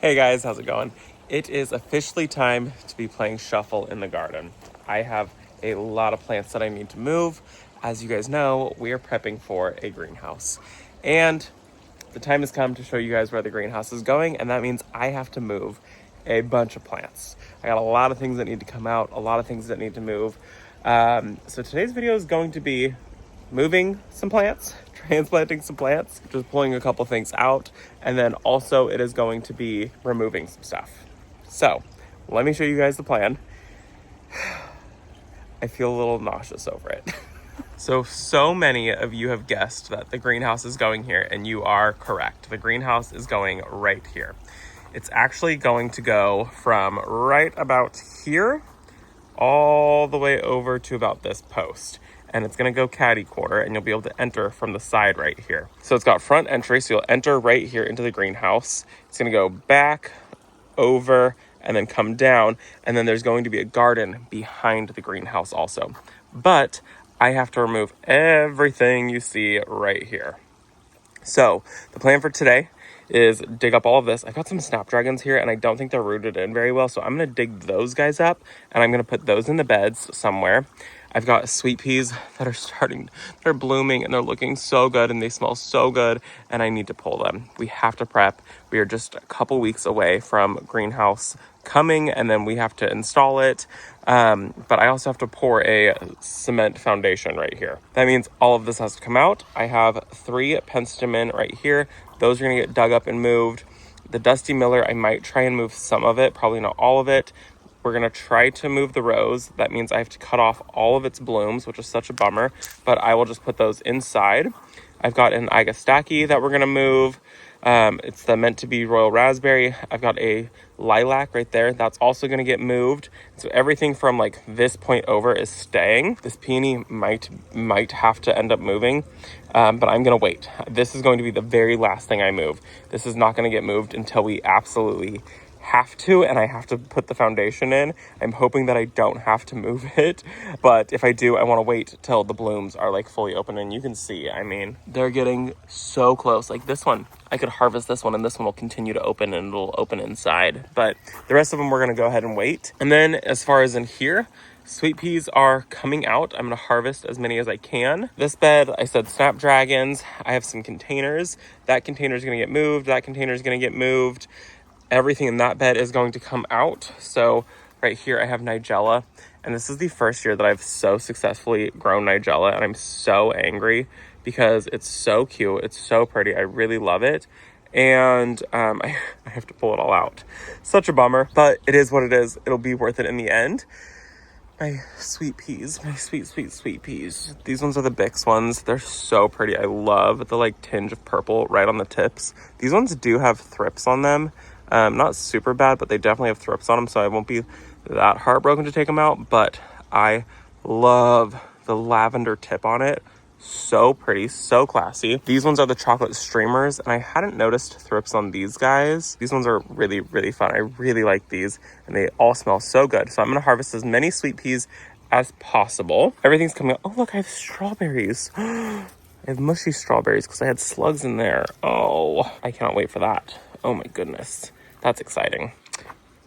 Hey guys, how's it going? It is officially time to be playing shuffle in the garden. I have a lot of plants that I need to move. As you guys know, we are prepping for a greenhouse. And the time has come to show you guys where the greenhouse is going, and that means I have to move a bunch of plants. I got a lot of things that need to come out, a lot of things that need to move. So today's video is going to be moving some plants, transplanting some plants, just pulling a couple things out, and then also it is going to be removing some stuff. So let me show you guys the plan. I feel a little nauseous over it. So many of you have guessed that the greenhouse is going here, and you are correct. The greenhouse is going right here. It's actually going to go from right about here all the way over to about this post. And it's gonna go caddy quarter, and you'll be able to enter from the side right here. So it's got front entry, so you'll enter right here into the greenhouse. It's gonna go back, over, and then come down, and then there's going to be a garden behind the greenhouse also. But I have to remove everything you see right here. So the plan for today is dig up all of this. I've got some Snapdragons here, and I don't think they're rooted in very well, so I'm gonna dig those guys up, and I'm gonna put those in the beds somewhere. I've got sweet peas that they're blooming, and they're looking so good, and they smell so good, and I need to pull them. We have to prep. We are just a couple weeks away from greenhouse coming, and then we have to install it. But I also have to pour a cement foundation right here. That means all of this has to come out. I have 3 Pensstemon right here. Those are gonna get dug up and moved. The Dusty Miller, I might try and move some of it, probably not all of it. We're gonna try to move the rose. That means I have to cut off all of its blooms, which is such a bummer, but I will just put those inside. I've got an Igastaki that we're gonna move. It's the meant to be royal raspberry. I've got a lilac right there. That's also gonna get moved. So everything from like this point over is staying. This peony might have to end up moving, but I'm gonna wait. This is going to be the very last thing I move. This is not gonna get moved until we absolutely have to, and I have to put the foundation in. I'm hoping that I don't have to move it, but if I do, I want to wait till the blooms are like fully open. And you can see, I mean, they're getting so close. Like this one, I could harvest this one, and this one will continue to open, and it'll open inside, but the rest of them we're going to go ahead and wait. And then as far as in here, sweet peas are coming out. I'm going to harvest as many as I can. This bed, I said Snapdragons. I have some containers. That container is going to get moved. That container is going to get moved. Everything in that bed is going to come out. So right here I have Nigella, and this is the first year that I've so successfully grown Nigella, and I'm so angry because it's so cute. It's so pretty. I really love it. And I have to pull it all out. Such a bummer, but it is what it is. It'll be worth it in the end. My sweet peas, my sweet peas. These ones are the Bix ones. They're so pretty. I love the like tinge of purple right on the tips. These ones do have thrips on them. Not super bad, but they definitely have thrips on them, so I won't be that heartbroken to take them out. But I love the lavender tip on it. So pretty, so classy. These ones are the chocolate streamers, and I hadn't noticed thrips on these guys. These ones are really, really fun. I really like these, and they all smell so good. So I'm gonna harvest as many sweet peas as possible. Everything's coming out. Oh, look, I have strawberries. I have mushy strawberries because I had slugs in there. Oh, I cannot wait for that. Oh my goodness. That's exciting.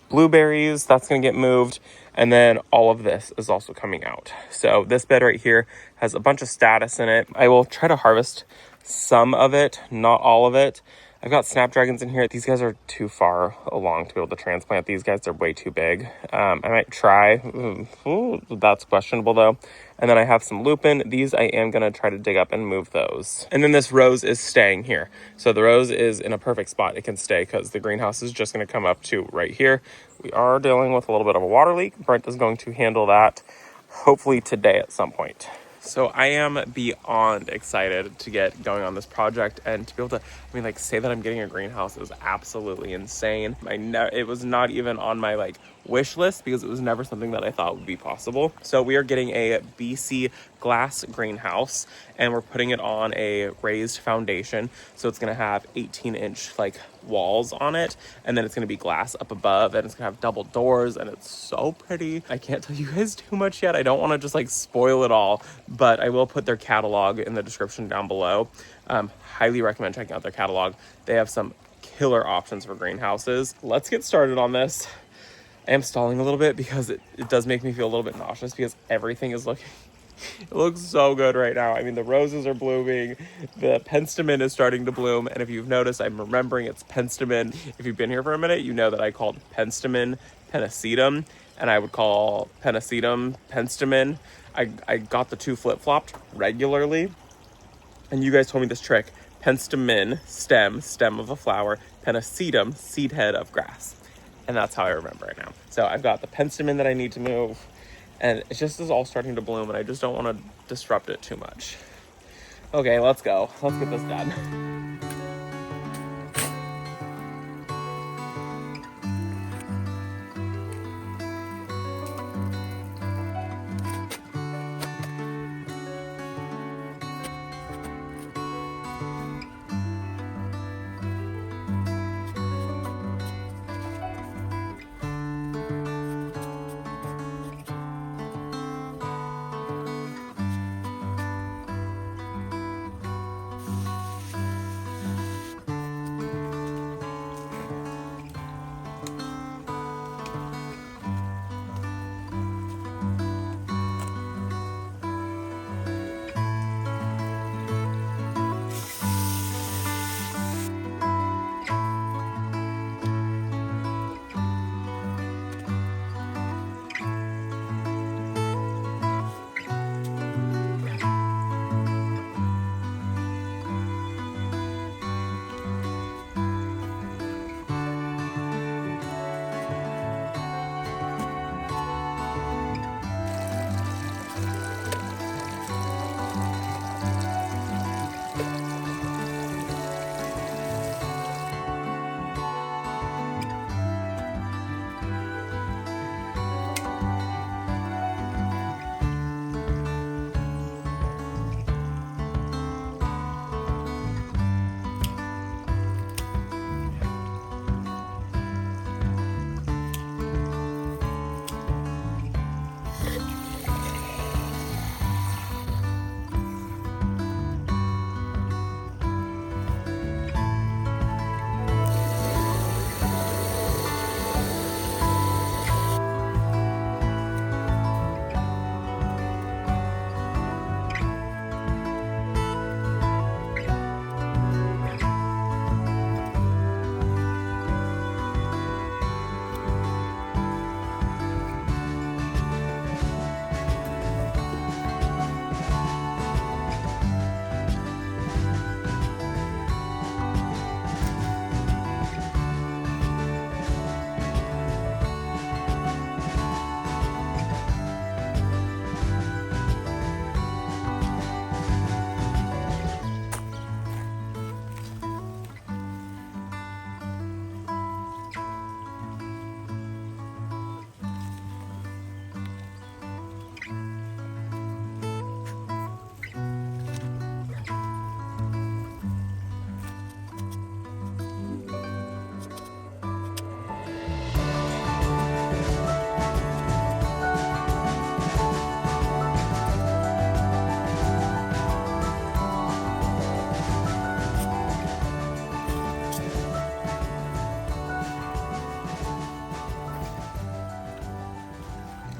Blueberries, that's gonna get moved. And then all of this is also coming out. So this bed right here has a bunch of status in it. I will try to harvest some of it, not all of it. I've got Snapdragons in here. These guys are too far along to be able to transplant these guys. They're way too big. I might try. Ooh, that's questionable though. And then I have some lupin. These I am going to try to dig up and move those. And then this rose is staying here. So the rose is in a perfect spot. It can stay because the greenhouse is just going to come up to right here. We are dealing with a little bit of a water leak. Brent is going to handle that hopefully today at some point. So I am beyond excited to get going on this project, and to be able to, say that I'm getting a greenhouse is absolutely insane. It was not even on my wish list because it was never something that I thought would be possible. So we are getting a BC glass greenhouse, and we're putting it on a raised foundation. So it's gonna have 18-inch walls on it, and then it's gonna be glass up above, and it's gonna have double doors, and it's so pretty. I can't tell you guys too much yet. I don't want to just spoil it all, but I will put their catalog in the description down below. Highly recommend checking out their catalog. They have some killer options for greenhouses. Let's get started on this. I am stalling a little bit because it does make me feel a little bit nauseous because everything is looking, it looks so good right now. I mean, the roses are blooming, the Pensstemon is starting to bloom, and if you've noticed, I'm remembering it's Pensstemon. If you've been here for a minute, you know that I called Pensstemon Pennstemon, and I would call Pennstemon Pensstemon. I got the two flip-flopped regularly, and you guys told me this trick. Pensstemon, stem of a flower, Pennstemon, seed head of grass. And that's how I remember it now. So I've got the Pennstemon that I need to move, and it just is all starting to bloom, and I just don't want to disrupt it too much. Okay, let's go. Let's get this done.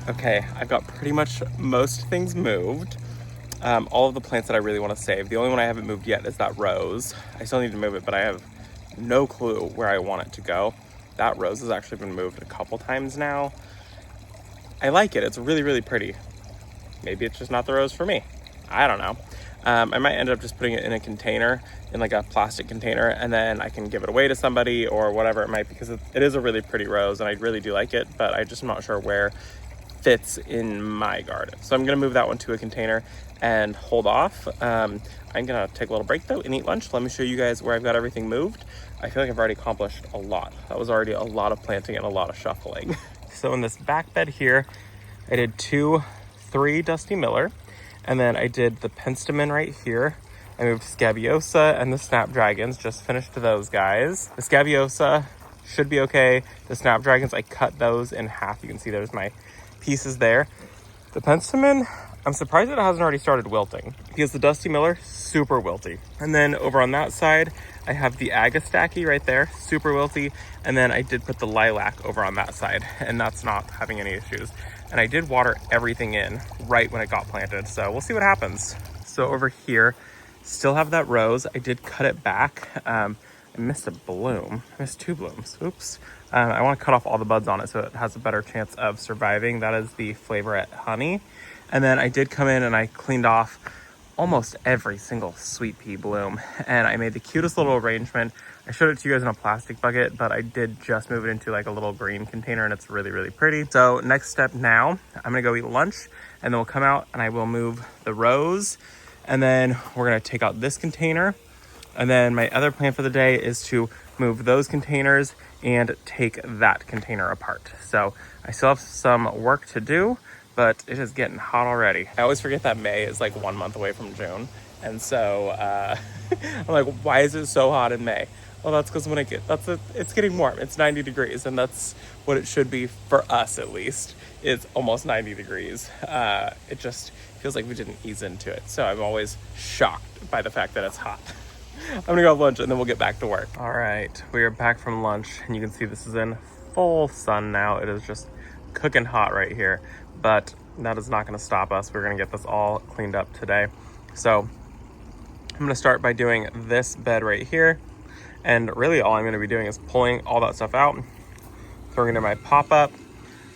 Okay, I've got pretty much most things moved. All of the plants that I really want to save. The only one I haven't moved yet is that rose. I still need to move it, but I have no clue where I want it to go. That rose has actually been moved a couple times now. I like it. It's really, really pretty. Maybe it's just not the rose for me. I don't know. I might end up just putting it in a container, in like a plastic container, and then I can give it away to somebody or whatever it might be, because it is a really pretty rose and I really do like it, but I just am not sure where fits in my garden. So I'm gonna move that one to a container and hold off. I'm gonna take a little break though and eat lunch. Let me show you guys where I've got everything moved. I feel like I've already accomplished a lot. That was already a lot of planting and a lot of shuffling. So in this back bed here, I did 3 Dusty Miller, and then I did the Pensstemon right here. I moved Scabiosa and the Snapdragons, just finished those guys. The Scabiosa should be okay. The Snapdragons, I cut those in half. You can see there's my pieces there. The Pensstemon, I'm surprised it hasn't already started wilting, because the Dusty Miller, super wilty. And then over on that side, I have the Agastache right there, super wilty. And then I did put the lilac over on that side, and that's not having any issues. And I did water everything in right when it got planted. So we'll see what happens. So over here, still have that rose. I did cut it back. I missed a bloom. I missed 2 blooms. Oops. I want to cut off all the buds on it so it has a better chance of surviving. That is the Flavorette Honey. And then I did come in and I cleaned off almost every single sweet pea bloom. And I made the cutest little arrangement. I showed it to you guys in a plastic bucket, but I did just move it into like a little green container, and it's really, really pretty. So next step now, I'm gonna go eat lunch, and then we'll come out and I will move the rose. And then we're gonna take out this container. And then my other plan for the day is to move those containers and take that container apart. So I still have some work to do, but it is getting hot already. I always forget that May is like 1 month away from June. And so I'm like, why is it so hot in May? Well, that's because it's getting warm. It's 90 degrees, and that's what it should be for us, at least. It's almost 90 degrees. It just feels like we didn't ease into it. So I'm always shocked by the fact that it's hot. I'm gonna go have lunch and then we'll get back to work. All right, we are back from lunch, and you can see this is in full sun now. It is just cooking hot right here, but that is not gonna stop us. We're gonna get this all cleaned up today. So I'm gonna start by doing this bed right here. And really all I'm gonna be doing is pulling all that stuff out, throwing it in my pop-up,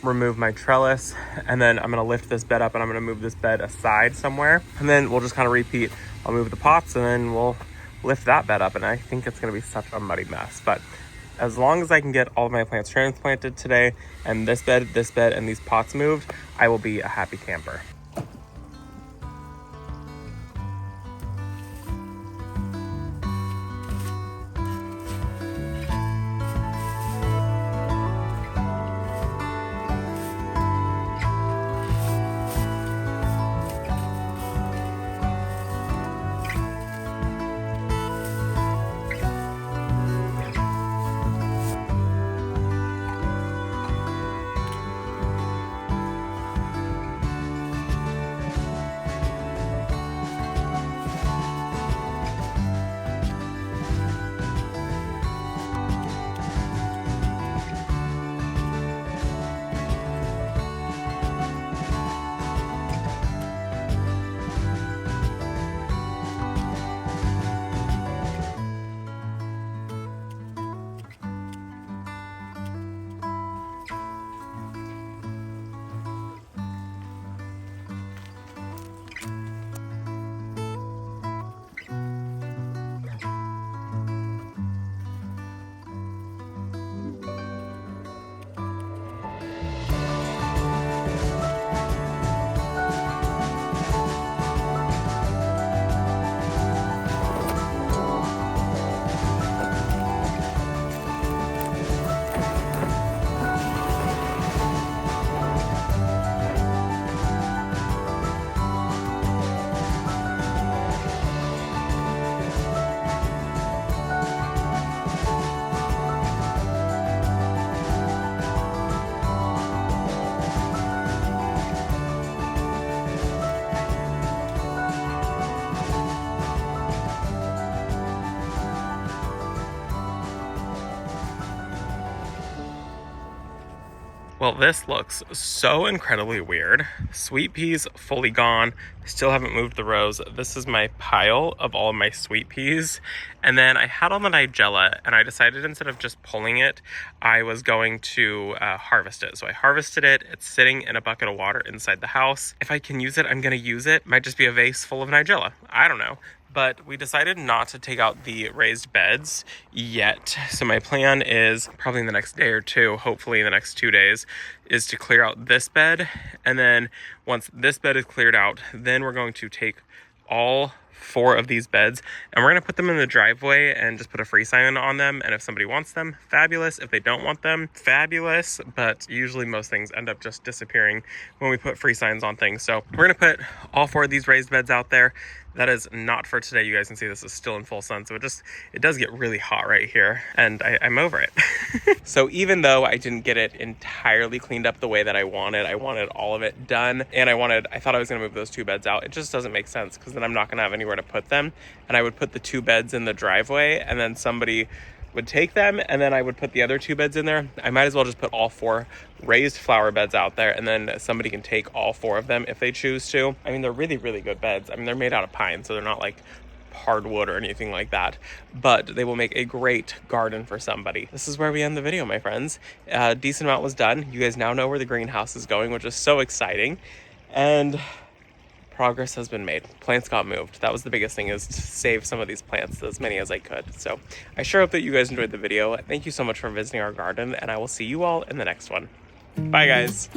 remove my trellis, and then I'm gonna lift this bed up and I'm gonna move this bed aside somewhere. And then we'll just kind of repeat. I'll move the pots and then we'll lift that bed up, and I think it's gonna be such a muddy mess. But as long as I can get all of my plants transplanted today, and this bed, and these pots moved, I will be a happy camper. Well, this looks so incredibly weird. Sweet peas fully gone. Still haven't moved the rows. This is my pile of all of my sweet peas. And then I had all the Nigella, and I decided instead of just pulling it, I was going to harvest it. So I harvested it. It's sitting in a bucket of water inside the house. If I can use it, I'm gonna use it. Might just be a vase full of Nigella. I don't know. But we decided not to take out the raised beds yet. So my plan is probably in the next day or two, hopefully in the next 2 days, is to clear out this bed. And then once this bed is cleared out, then we're going to take all 4 of these beds and we're going to put them in the driveway and just put a free sign on them. And if somebody wants them, fabulous. If they don't want them, fabulous. But usually most things end up just disappearing when we put free signs on things. So we're going to put all 4 of these raised beds out there. That is not for today. You guys can see this is still in full sun, so it does get really hot right here, and I'm over it. So even though I didn't get it entirely cleaned up the way that I wanted all of it done, and I thought I was gonna move those 2 beds out. It just doesn't make sense, because then I'm not gonna have anywhere to put them, and I would put the 2 beds in the driveway, and then somebody would take them, and then I would put the other 2 beds in there. I might as well just put all 4 raised flower beds out there, and then somebody can take all 4 of them if they choose to. I mean, they're really, really good beds. I mean, they're made out of pine, so they're not like hardwood or anything like that, but they will make a great garden for somebody. This is where we end the video, my friends. A decent amount was done. You guys now know where the greenhouse is going, which is so exciting, and progress has been made. Plants got moved. That was the biggest thing, is to save some of these plants, as many as I could. So I sure hope that you guys enjoyed the video. Thank you so much for visiting our garden, and I will see you all in the next one. Bye, guys.